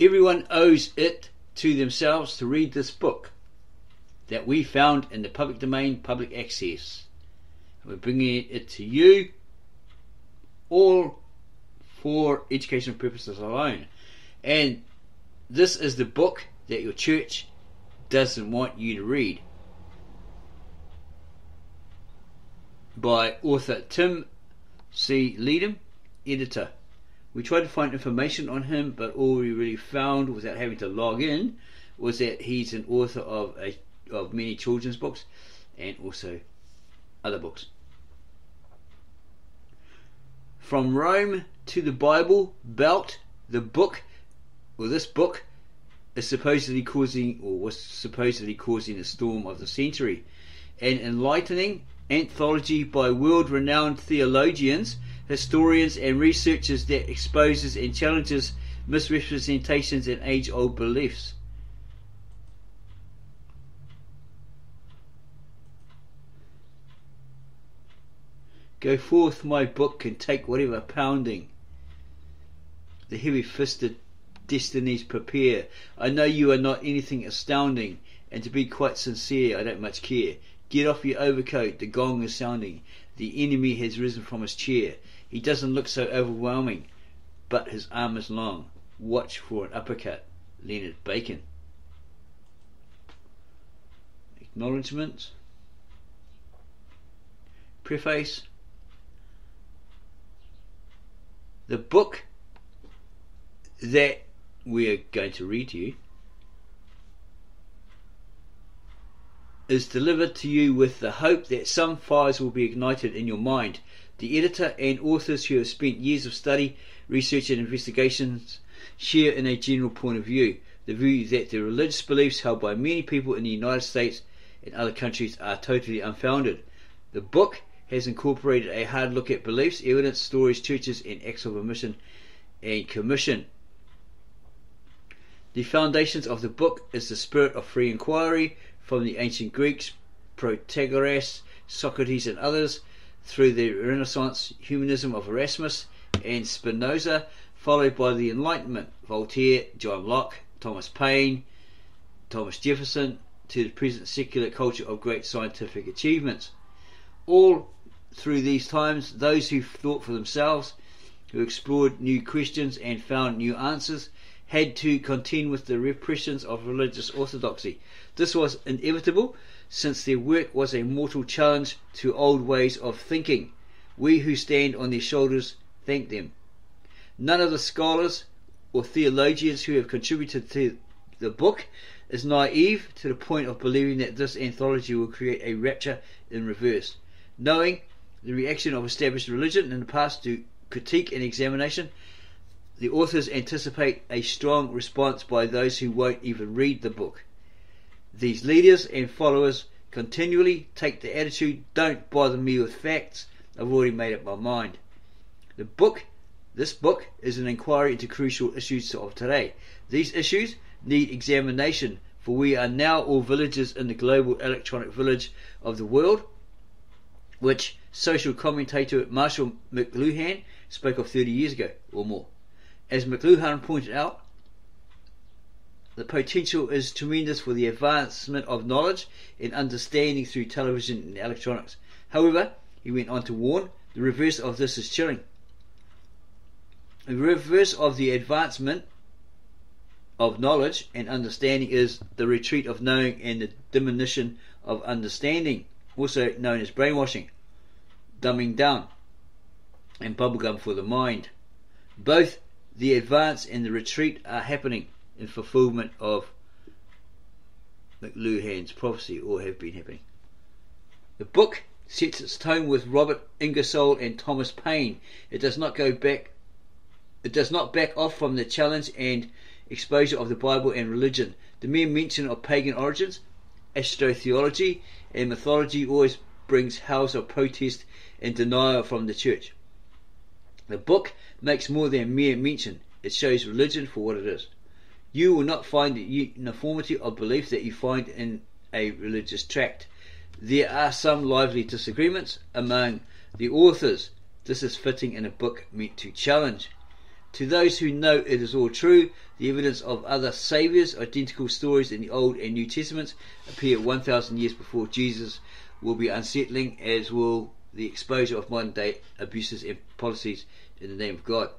Everyone owes it to themselves to read this book that we found in the public domain, public access. We're bringing it to you all for educational purposes alone. And this is the book that your church doesn't want you to read. By author Tim C. Leedom, editor. We tried to find information on him, but all we really found without having to log in was that he's an author of many children's books and also other books. From Rome to the Bible Belt, this book is supposedly causing, or was supposedly causing, the storm of the century. An enlightening anthology by world-renowned theologians, historians and researchers that exposes and challenges misrepresentations and age-old beliefs. Go forth, my book, and take whatever pounding the heavy-fisted destinies prepare. I know you are not anything astounding, and to be quite sincere, I don't much care. Get off your overcoat, the gong is sounding. The enemy has risen from his chair. He doesn't look so overwhelming, but his arm is long. Watch for an uppercut. Leonard Bacon. Acknowledgements. Preface. The book that we are going to read to you is delivered to you with the hope that some fires will be ignited in your mind. The editor and authors who have spent years of study, research and investigations share in a general point of view, the view that the religious beliefs held by many people in the United States and other countries are totally unfounded. The book has incorporated a hard look at beliefs, evidence, stories, churches and acts of omission and commission. The foundations of the book is the spirit of free inquiry from the ancient Greeks, Protagoras, Socrates and others, through the Renaissance humanism of Erasmus and Spinoza, followed by the Enlightenment, Voltaire, John Locke, Thomas Paine, Thomas Jefferson, to the present secular culture of great scientific achievements. All through these times, those who thought for themselves, who explored new questions and found new answers, had to contend with the repressions of religious orthodoxy. This was inevitable, since their work was a mortal challenge to old ways of thinking. We who stand on their shoulders thank them. None of the scholars or theologians who have contributed to the book is naive to the point of believing that this anthology will create a rapture in reverse. Knowing the reaction of established religion in the past to critique and examination, the authors anticipate a strong response by those who won't even read the book. These leaders and followers continually take the attitude, don't bother me with facts, I've already made up my mind. This book is an inquiry into crucial issues of today. These issues need examination, for we are now all villagers in the global electronic village of the world, which social commentator Marshall McLuhan spoke of 30 years ago or more. As McLuhan pointed out, the potential is tremendous for the advancement of knowledge and understanding through television and electronics. However, he went on to warn, the reverse of this is chilling. The reverse of the advancement of knowledge and understanding is the retreat of knowing and the diminution of understanding, also known as brainwashing, dumbing down, and bubblegum for the mind. Both the advance and the retreat are happening in fulfillment of McLuhan's prophecy, or have been happening. The book sets its tone with Robert Ingersoll and Thomas Paine. It does not back off from the challenge and exposure of the Bible and religion. The mere mention of pagan origins, astrotheology and mythology always brings howls of protest and denial from the church. The book makes more than mere mention. It shows religion for what it is. You will not find the uniformity of belief that you find in a religious tract. There are some lively disagreements among the authors. This is fitting in a book meant to challenge. To those who know it is all true, the evidence of other saviours, identical stories in the Old and New Testaments, appear 1,000 years before Jesus, will be unsettling, as will the exposure of modern day abuses and policies in the name of God.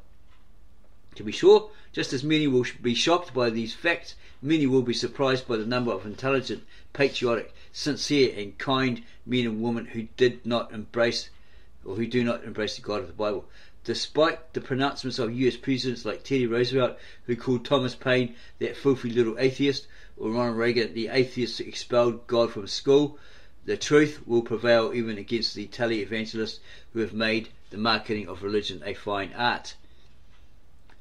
To be sure, just as many will be shocked by these facts, many will be surprised by the number of intelligent, patriotic, sincere and kind men and women who do not embrace the God of the Bible. Despite the pronouncements of US presidents like Teddy Roosevelt, who called Thomas Paine that filthy little atheist, or Ronald Reagan the atheist who expelled God from school, the truth will prevail even against the tele-evangelists who have made the marketing of religion a fine art.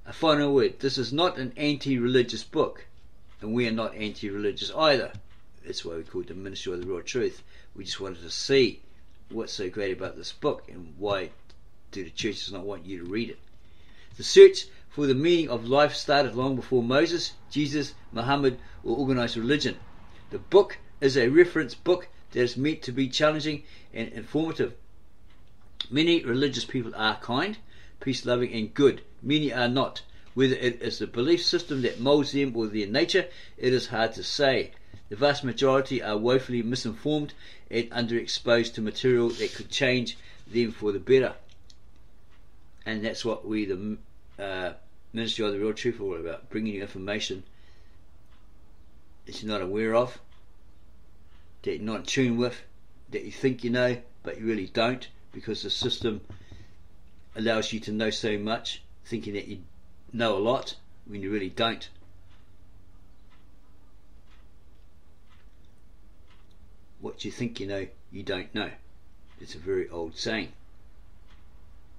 A final word: this is not an anti-religious book, and we are not anti-religious either. That's why we call it the Ministry of the Real Truth. We just wanted to see what's so great about this book, and why do the churches not want you to read it. The search for the meaning of life started long before Moses, Jesus, Muhammad, or organized religion. The book is a reference book that is meant to be challenging and informative. Many religious people are kind, peace-loving and good. Many are not. Whether it is the belief system that molds them or their nature, it is hard to say. The vast majority are woefully misinformed and underexposed to material that could change them for the better. And that's what we, the Ministry of the Real Truth, are all about: bringing you information that you're not aware of, that you're not in tune with, that you think you know but you really don't, because the system allows you to know so much, thinking that you know a lot when you really don't. What you think you know, you don't know. It's a very old saying.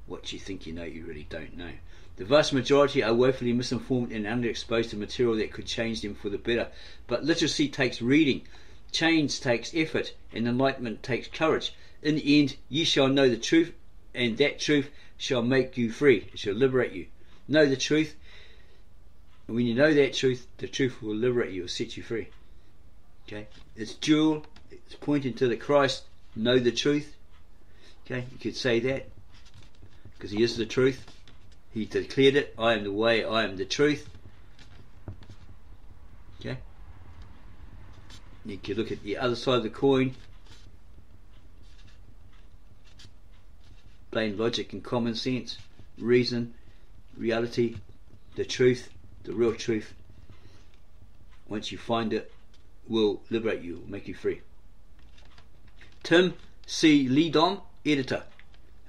What you think you know, you really don't know. The vast majority are woefully misinformed and underexposed to material that could change them for the better. But literacy takes reading, change takes effort, and enlightenment takes courage. In the end, ye shall know the truth, and that truth shall make you free. It shall liberate you. Know the truth, and when you know that truth, the truth will liberate you, will set you free. Okay, it's dual. It's pointing to the Christ. Know the truth. Okay, you could say that, because he is the truth. He declared it: I am the way, I am the truth. Okay, you could look at the other side of the coin. Plain logic and common sense, reason, reality, the truth, the real truth. Once you find it, will liberate you, will make you free. Tim C. Leedom, editor.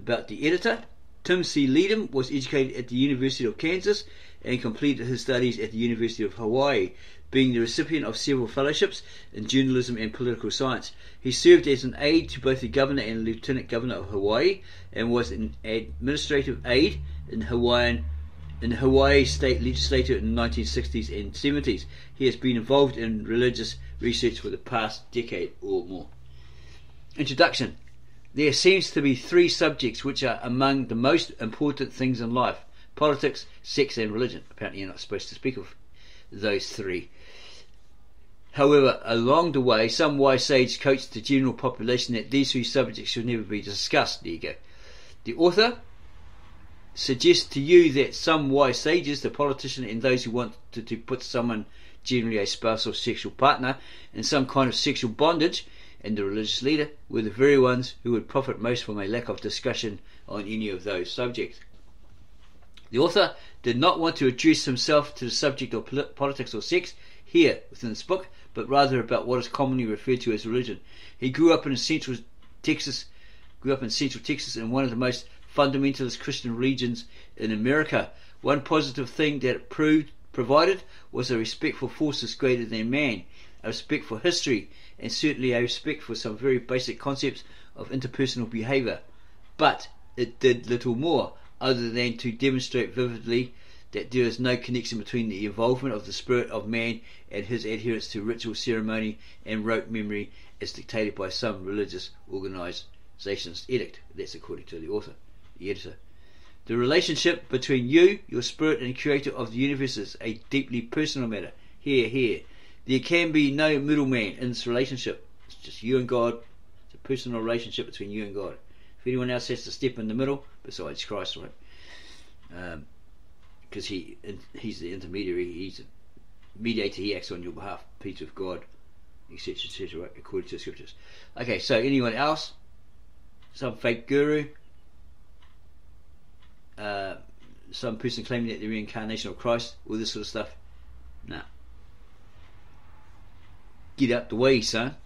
About the editor: Tim C. Leedom was educated at the University of Kansas and completed his studies at the University of Hawaii, being the recipient of several fellowships in journalism and political science. He served as an aide to both the governor and lieutenant governor of Hawaii, and was an administrative aide in the Hawaii state legislature in the 1960s and 70s. He has been involved in religious research for the past decade or more. Introduction. There seems to be three subjects which are among the most important things in life: politics, sex and religion. Apparently you're not supposed to speak of those three. However, along the way, some wise sage coached the general population that these three subjects should never be discussed. There you go. The author suggests to you that some wise sages, the politician and those who want to put someone, generally a spouse or sexual partner, in some kind of sexual bondage, and the religious leader, were the very ones who would profit most from a lack of discussion on any of those subjects. The author did not want to address himself to the subject of politics or sex here within this book, but rather about what is commonly referred to as religion. He grew up in Central Texas, in one of the most fundamentalist Christian regions in America. One positive thing that it provided was a respect for forces greater than man, a respect for history, and certainly a respect for some very basic concepts of interpersonal behaviour. But it did little more other than to demonstrate vividly that there is no connection between the involvement of the spirit of man and his adherence to ritual ceremony and rote memory as dictated by some religious organisation's edict. That's according to the author, the editor. The relationship between you, your spirit, and the creator of the universe is a deeply personal matter. Here. There can be no middleman in this relationship. It's just you and God. It's a personal relationship between you and God. If anyone else has to step in the middle, besides Christ, right? because he's the intermediary, he's a mediator, he acts on your behalf, peace with God, etc., etc., right, according to the scriptures. Okay, so anyone else? Some fake guru? Some person claiming that the reincarnation of Christ, all this sort of stuff? No. Get out the way, son.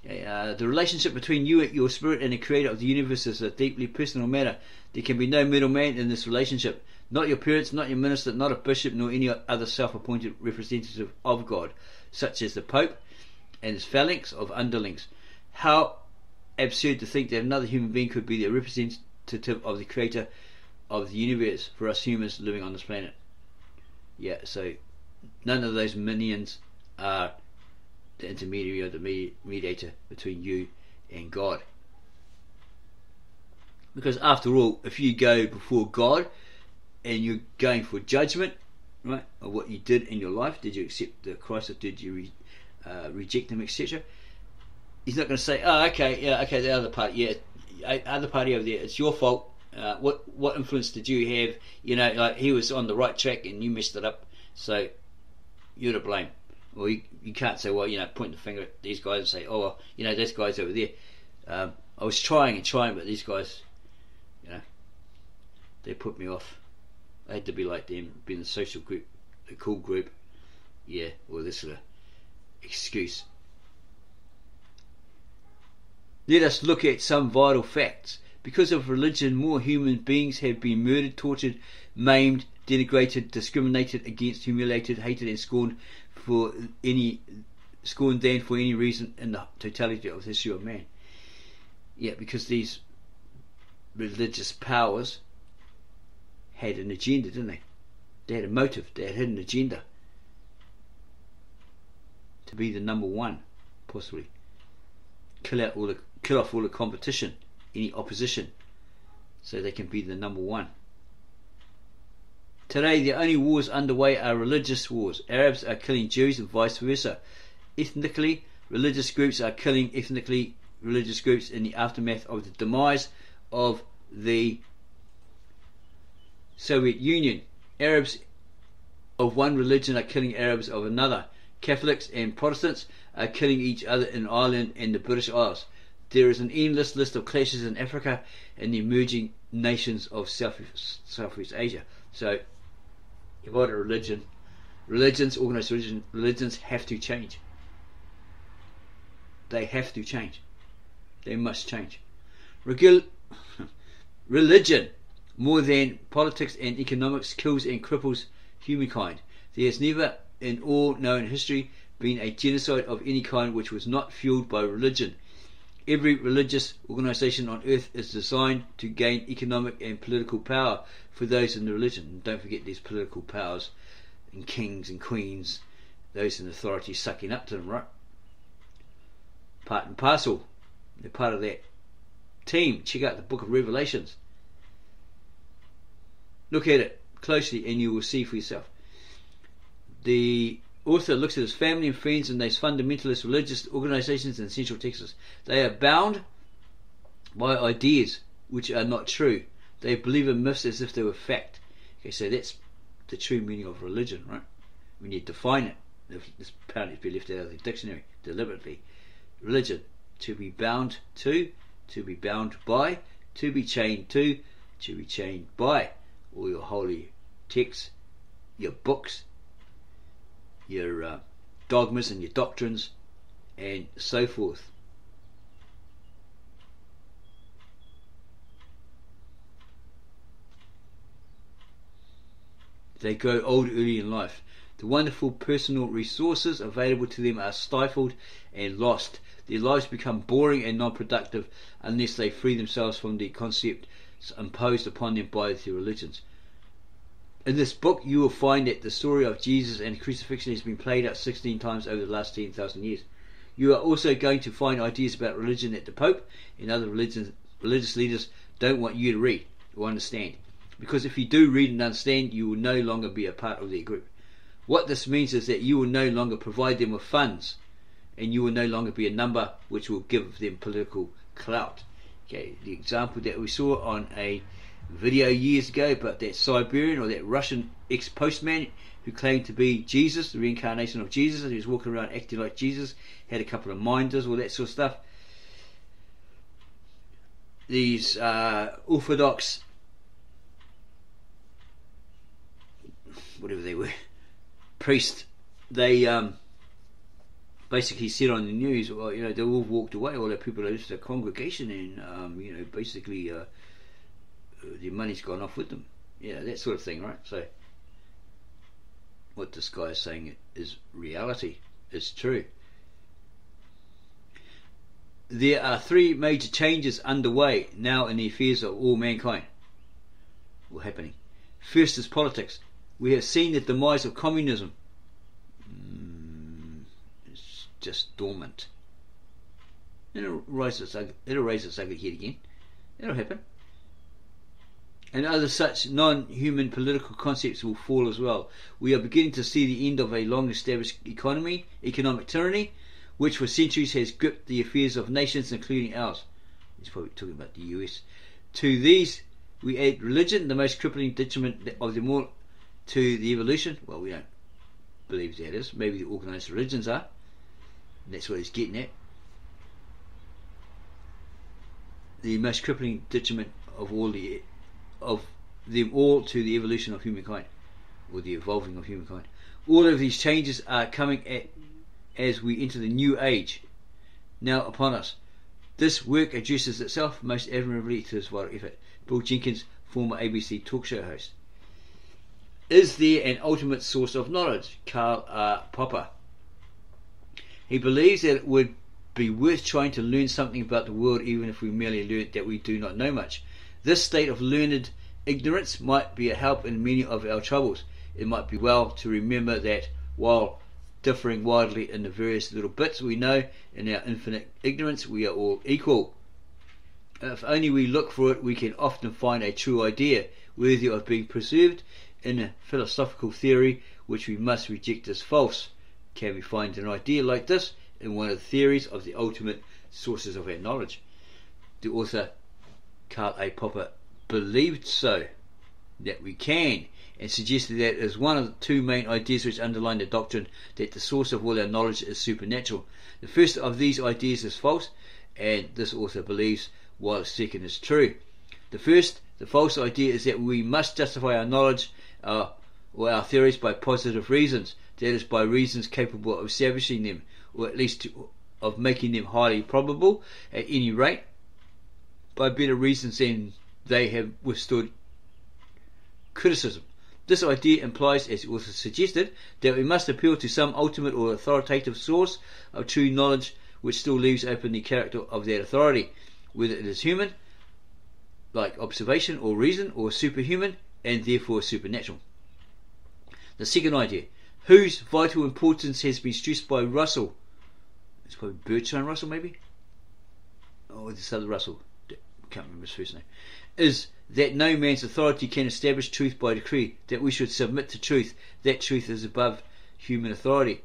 The relationship between you, your spirit, and the creator of the universe is a deeply personal matter. There can be no middleman in this relationship. Not your parents, not your minister, not a bishop, nor any other self-appointed representative of God, such as the Pope and his phalanx of underlings. How absurd to think that another human being could be the representative of the creator of the universe for us humans living on this planet. Yeah, so none of those minions are the intermediary or the mediator between you and God. Because after all, if you go before God and you're going for judgment, right, of what you did in your life, did you accept the Christ or did you reject him, etc., he's not going to say, oh, okay, yeah, okay, the other part, yeah, other party over there, it's your fault. What influence did you have? You know, like he was on the right track and you messed it up, so you're to blame. Well, you can't say, well, you know, point the finger at these guys and say, oh, well, you know, those guys over there. I was trying, but these guys, you know, they put me off. I had to be like them, be in the social group, the cool group. Yeah, or this sort of excuse. Let us look at some vital facts. Because of religion, more human beings have been murdered, tortured, maimed, denigrated, discriminated against, humiliated, hated and scorned than for any reason in the totality of the history of man. Yeah, because these religious powers had an agenda, didn't they? They had a motive, they had an agenda to be the number one, possibly. Kill off all the competition, any opposition, so they can be the number one. Today the only wars underway are religious wars. Arabs are killing Jews and vice versa. Ethnically, religious groups are killing ethnically religious groups in the aftermath of the demise of the Soviet Union. Arabs of one religion are killing Arabs of another. Catholics and Protestants are killing each other in Ireland and the British Isles. There is an endless list of clashes in Africa and the emerging nations of Southeast Asia. So, you've got a religion. Organised religions have to change. They have to change. They must change. Religion, more than politics and economics, kills and cripples humankind. There has never, in all known history, been a genocide of any kind which was not fueled by religion. Every religious organisation on earth is designed to gain economic and political power for those in the religion. And don't forget these political powers and kings and queens, those in authority sucking up to them, right? Part and parcel. They're part of that team. Check out the book of Revelations. Look at it closely and you will see for yourself. The author looks at his family and friends and those fundamentalist religious organisations in Central Texas. They are bound by ideas which are not true. They believe in myths as if they were fact. Okay, so that's the true meaning of religion, right? When you define it, this apparently has been left out of the dictionary deliberately. Religion, to be bound to be bound by, to be chained to be chained by. All your holy texts, your books, your dogmas and your doctrines, and so forth. They grow old early in life. The wonderful personal resources available to them are stifled and lost. Their lives become boring and non-productive unless they free themselves from the concepts imposed upon them by their religions. In this book you will find that the story of Jesus and crucifixion has been played out 16 times over the last 10,000 years. You are also going to find ideas about religion that the Pope and other religious leaders don't want you to read or understand. Because if you do read and understand, you will no longer be a part of their group. What this means is that you will no longer provide them with funds, and you will no longer be a number which will give them political clout. Okay, the example that we saw on a video years ago about that Siberian or that Russian ex-postman who claimed to be Jesus, the reincarnation of Jesus, and he was walking around acting like Jesus, had a couple of minders, all that sort of stuff. These Orthodox, whatever they were, priests, they basically said on the news, well, they all walked away, all the people that left the congregation, and basically their money's gone off with them. That sort of thing, right? So what this guy is saying is reality. It's true. There are three major changes underway now in the affairs of all mankind, or happening. First is politics. We have seen the demise of communism. It's just dormant. It'll raise its ugly head again. It'll happen. And other such non-human political concepts will fall as well. We are beginning to see the end of a long-established economic tyranny, which for centuries has gripped the affairs of nations, including ours. He's probably talking about the US. To these, we add religion, the most crippling detriment of them all, to the evolution. Well, we don't believe that is. Maybe the organised religions are. And that's what he's getting at. The most crippling detriment of them all to the evolution of humankind, or the evolving of humankind. All of these changes are coming as we enter the new age now upon us. This work addresses itself most admirably to this vital effort. Bill Jenkins, former ABC talk show host. Is there an ultimate source of knowledge? Karl R. Popper. He believes that it would be worth trying to learn something about the world, even if we merely learnt that we do not know much. This state of learned ignorance might be a help in many of our troubles. It might be well to remember that while differing widely in the various little bits we know, in our infinite ignorance we are all equal. If only we look for it, we can often find a true idea worthy of being preserved in a philosophical theory which we must reject as false. Can we find an idea like this in one of the theories of the ultimate sources of our knowledge? The author Karl A. Popper believed so, that we can, and suggested that as one of the two main ideas which underline the doctrine that the source of all our knowledge is supernatural. The first of these ideas is false, and this author believes, while the second is true. The first, the false idea, is that we must justify our knowledge or our theories by positive reasons, that is, by reasons capable of establishing them, or at least of making them highly probable, at any rate, by better reasons than they have withstood criticism. This idea implies, as the author suggested, that we must appeal to some ultimate or authoritative source of true knowledge, which still leaves open the character of that authority, whether it is human, like observation or reason, or superhuman, and therefore supernatural. The second idea, whose vital importance has been stressed by Russell, it's probably Bertrand Russell maybe, or this other Russell, can't remember his first name, is that no man's authority can establish truth by decree, that we should submit to truth, that truth is above human authority.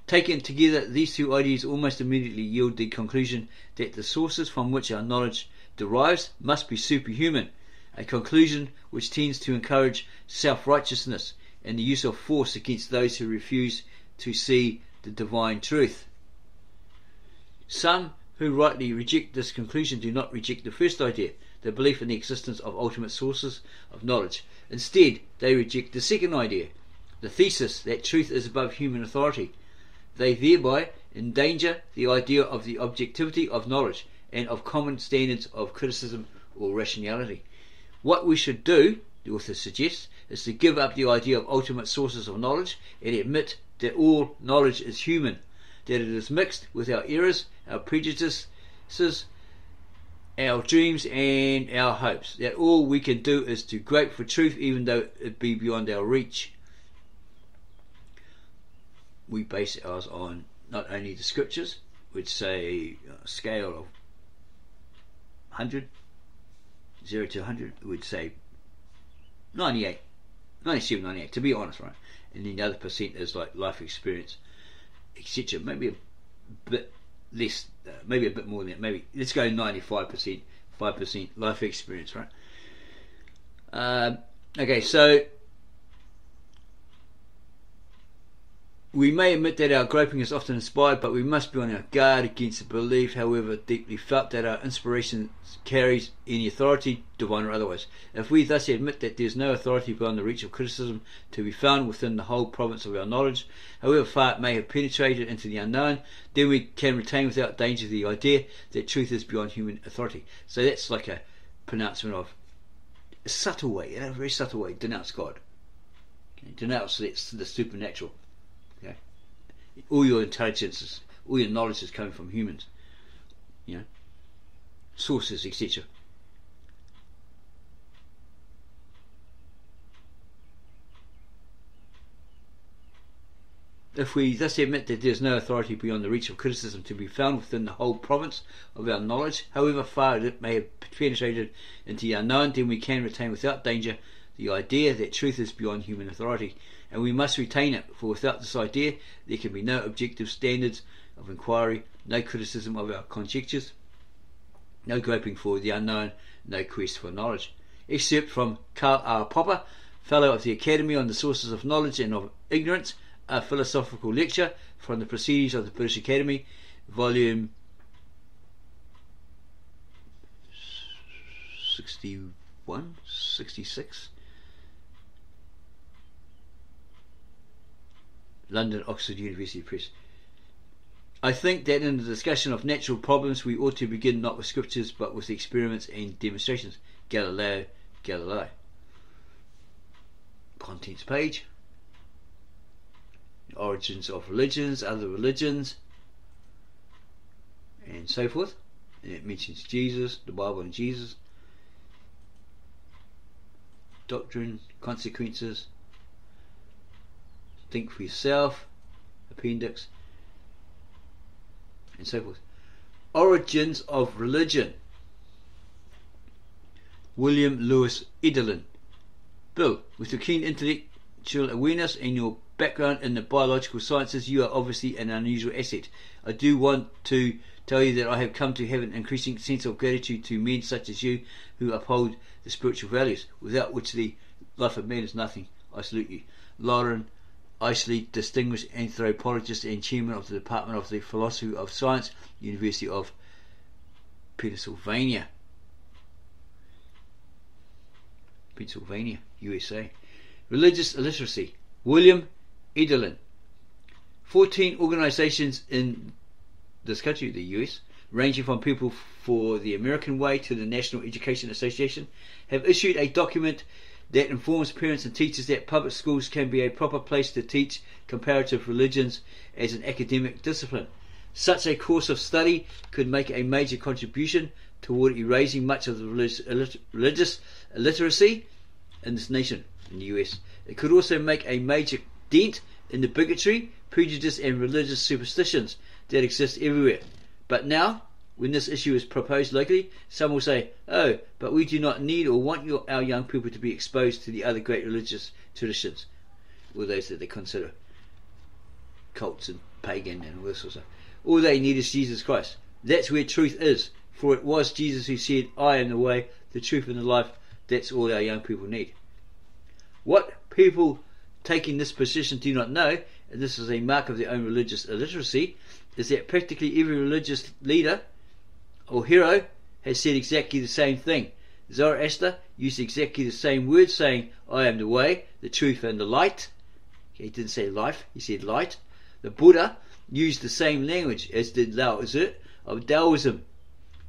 Taken together, these two ideas almost immediately yield the conclusion that the sources from which our knowledge derives must be superhuman, a conclusion which tends to encourage self-righteousness and the use of force against those who refuse to see the divine truth. Some who rightly reject this conclusion do not reject the first idea, the belief in the existence of ultimate sources of knowledge. Instead, they reject the second idea, the thesis that truth is above human authority. They thereby endanger the idea of the objectivity of knowledge and of common standards of criticism or rationality. What we should do, the author suggests, is to give up the idea of ultimate sources of knowledge and admit that all knowledge is human, that it is mixed with our errors, our prejudices, our dreams and our hopes, that all we can do is to grope for truth even though it be beyond our reach. We base ours on not only the scriptures, which say a scale of 100, 0 to 100, we'd say 98, 97, 98, to be honest, right? And then the other percent is like life experience, etc. Maybe a bit less, maybe a bit more than that. Maybe let's go 95%, 5% life experience, right? Okay, so we may admit that our groping is often inspired, but we must be on our guard against the belief, however deeply felt, that our inspiration carries any authority, divine or otherwise. If we thus admit that there is no authority beyond the reach of criticism to be found within the whole province of our knowledge, however far it may have penetrated into the unknown, then we can retain without danger the idea that truth is beyond human authority. So that's like a pronouncement of a subtle way, in a very subtle way, denounce God. Okay? Denounce the supernatural. Okay? All your intelligence, all your knowledge is coming from humans, sources, etc. If we thus admit that there is no authority beyond the reach of criticism to be found within the whole province of our knowledge, however far it may have penetrated into the unknown, then we can retain without danger the idea that truth is beyond human authority, and we must retain it, for without this idea there can be no objective standards of inquiry, no criticism of our conjectures, no groping for the unknown, no quest for knowledge. Excerpt from Karl R. Popper, Fellow of the Academy on the Sources of Knowledge and of Ignorance, a philosophical lecture from the Proceedings of the British Academy, volume 61, 66, London, Oxford University Press. I think that in the discussion of natural problems we ought to begin not with scriptures but with experiments and demonstrations. Galileo Galilei. Contents page. Origins of religions, other religions, and so forth. And it mentions Jesus, the Bible and Jesus. Doctrine, consequences, think for yourself, appendix, and so forth. Origins of religion. William Lewis Edelin. Bill, with your keen intellectual awareness and your background in the biological sciences, you are obviously an unusual asset. I do want to tell you that I have come to have an increasing sense of gratitude to men such as you who uphold the spiritual values, without which the life of man is nothing. I salute you. Lauren Isley, distinguished anthropologist and chairman of the Department of the Philosophy of Science, University of Pennsylvania, USA. Religious illiteracy. William Edelin. 14 organizations in this country, the US, ranging from People for the American Way to the National Education Association, have issued a document that informs parents and teachers that public schools can be a proper place to teach comparative religions as an academic discipline. Such a course of study could make a major contribution toward erasing much of the religious illiteracy in this nation, in the US. It could also make a major dent in the bigotry, prejudice and religious superstitions that exist everywhere. But now, when this issue is proposed locally, some will say, oh, but we do not need or want our young people to be exposed to the other great religious traditions, or those that they consider cults and pagan and all this sort of stuff. All they need is Jesus Christ. That's where truth is, for it was Jesus who said, I am the way, the truth and the life. That's all our young people need. What people taking this position do not know, and this is a mark of their own religious illiteracy, is that practically every religious leader or hero has said exactly the same thing. Zoroaster used exactly the same words, saying, I am the way, the truth and the light. He didn't say life, he said light. The Buddha used the same language as did Lao Tzu of Taoism.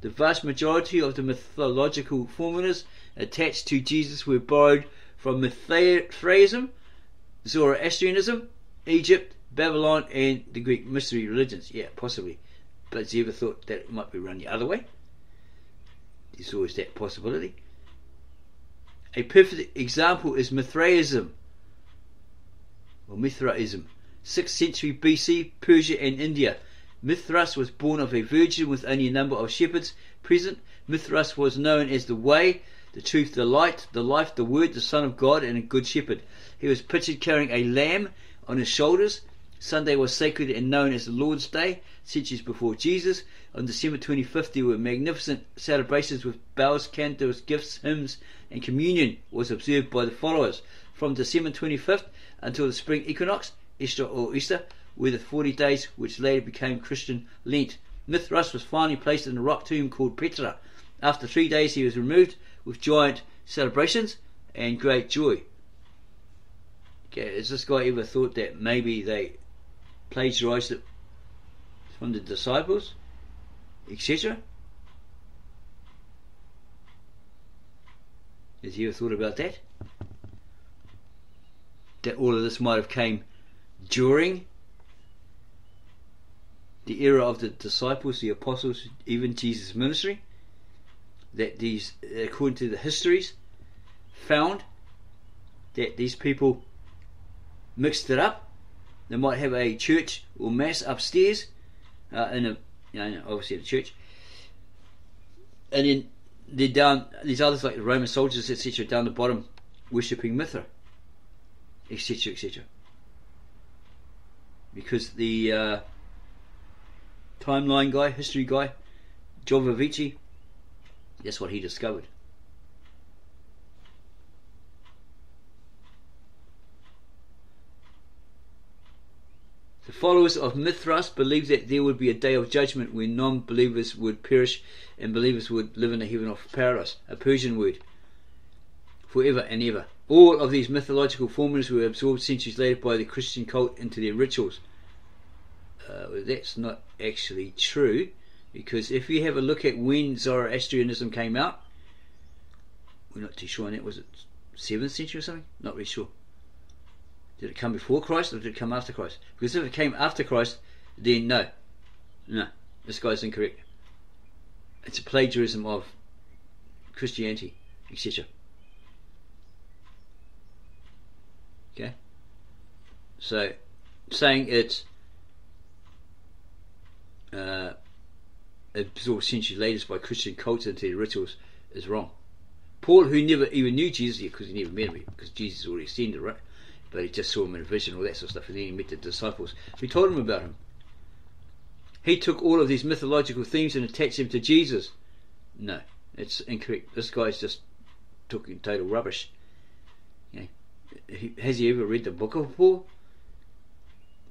The vast majority of the mythological formulas attached to Jesus were borrowed from Mithraism, Zoroastrianism, Egypt, Babylon and the Greek mystery religions. Yeah, possibly. But has you ever thought that it might be run the other way? There's always that possibility. A perfect example is Mithraism, or Mithraism. 6th century BC, Persia and India. Mithras was born of a virgin with only a number of shepherds present. Mithras was known as the way, the truth, the light, the life, the word, the Son of God and a good shepherd. He was pictured carrying a lamb on his shoulders, Sunday was sacred and known as the Lord's Day centuries before Jesus. On December 25th there were magnificent celebrations with bells, candles, gifts, hymns and communion was observed by the followers. From December 25th until the spring equinox, Easter or Easter, were the 40 days which later became Christian Lent. Mithras was finally placed in a rock tomb called Petra. After 3 days he was removed with giant celebrations and great joy. Okay, has this guy ever thought that maybe they plagiarized it from the disciples, etc.? Has he ever thought about that? That all of this might have came during the era of the disciples, the apostles, even Jesus' ministry? That these, according to the histories, found that these people mixed it up. They might have a church or mass upstairs, in a, obviously in a church, and then they're down. These others, like the Roman soldiers, etc., down the bottom, worshipping Mithra, etc., etc. Because the timeline guy, history guy, Jovovici, that's what he discovered. The followers of Mithras believed that there would be a day of judgment when non-believers would perish and believers would live in a heaven of paradise, a Persian word, forever and ever. All of these mythological formulas were absorbed centuries later by the Christian cult into their rituals. Well, that's not actually true, because if you have a look at when Zoroastrianism came out, we're not too sure on that. Was it 7th century or something? Not really sure. Did it come before Christ or did it come after Christ? Because if it came after Christ, then no, this guy's incorrect. It's a plagiarism of Christianity, etc. Okay, so saying it's absorbed centuries later by Christian cults into their rituals is wrong. Paul, who never even knew Jesus yet, because he never met him, because Jesus already ascended, right? But he just saw him in a vision, all that sort of stuff, and then he met the disciples. He told them about him. He took all of these mythological themes and attached them to Jesus. No, it's incorrect. This guy's just talking total rubbish. Okay. Has he ever read the book of Paul?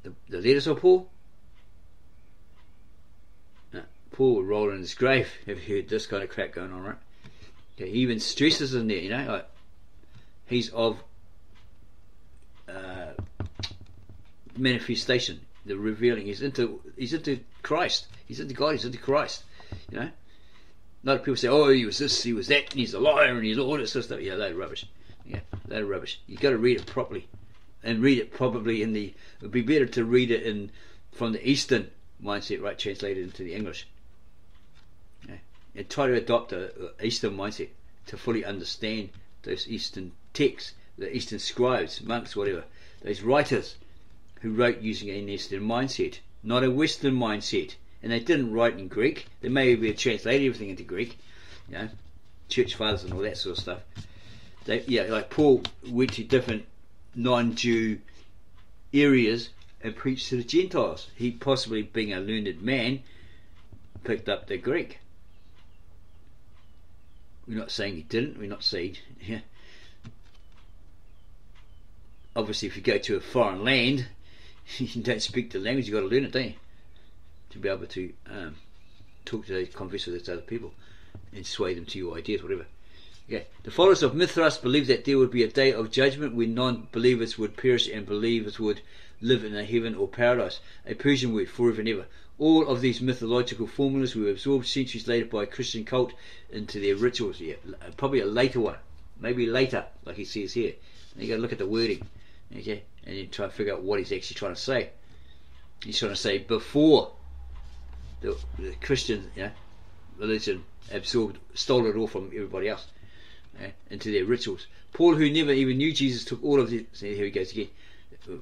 The letters of Paul? No. Paul would roll in his grave if he heard this kind of crap going on, right? Okay. He even stresses in there, like he's of manifestation, the revealing. He's into Christ. He's into God. He's into Christ. A lot of people say, "Oh, he was this, he was that, and he's a liar, and he's all this sort of stuff." Yeah, load of rubbish. Yeah, load of rubbish. You got to read it properly, and read it probably in the. It would be better to read it from the Eastern mindset, right, translated into the English. Yeah. And try to adopt a Eastern mindset to fully understand those Eastern texts, the Eastern scribes, monks, whatever, those writers who wrote using an Eastern mindset, not a Western mindset. And they didn't write in Greek. They may have translated everything into Greek, church fathers and all that sort of stuff. Like Paul went to different non-Jew areas and preached to the Gentiles. He, possibly being a learned man, picked up the Greek. We're not saying he didn't. We're not saying, obviously, if you go to a foreign land, you don't speak the language. You've got to learn it, don't you? To be able to talk to, converse with those other people and sway them to your ideas, whatever. Okay. The followers of Mithras believed that there would be a day of judgment when non-believers would perish and believers would live in a heaven or paradise, a Persian word, forever and ever. All of these mythological formulas were absorbed centuries later by a Christian cult into their rituals. Yeah, probably a later one, maybe later, like he says here. And you got to look at the wording, okay, and then try to figure out what he's actually trying to say. He's trying to say before the Christian religion stole it all from everybody else into their rituals. Paul, who never even knew Jesus, took all of these. See, here he goes again.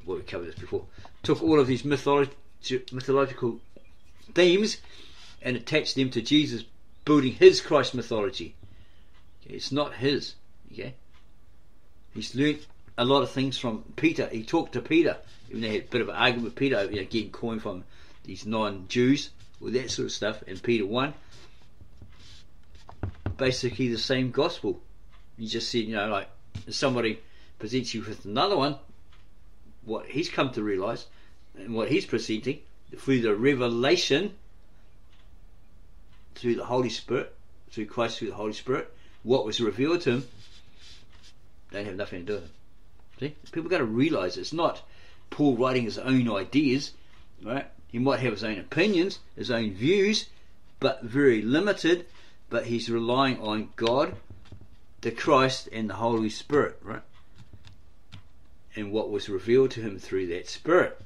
Well, we covered this before. Took all of these mythological themes and attached them to Jesus, building his Christ mythology. Okay, it's not his. Okay, he's learnt a lot of things from Peter. He talked to Peter. Even they had a bit of an argument with Peter, getting coin from these non-Jews, all that sort of stuff, and Peter 1. Basically the same gospel. You just said, like, if somebody presents you with another one, what he's come to realise, and what he's presenting, through the revelation, through the Holy Spirit, through Christ, through the Holy Spirit, what was revealed to him, don't have nothing to do with it. See? People got to realise it's not Paul writing his own ideas, right? He might have his own opinions, his own views, but very limited, but he's relying on God, the Christ, and the Holy Spirit, right? And what was revealed to him through that Spirit.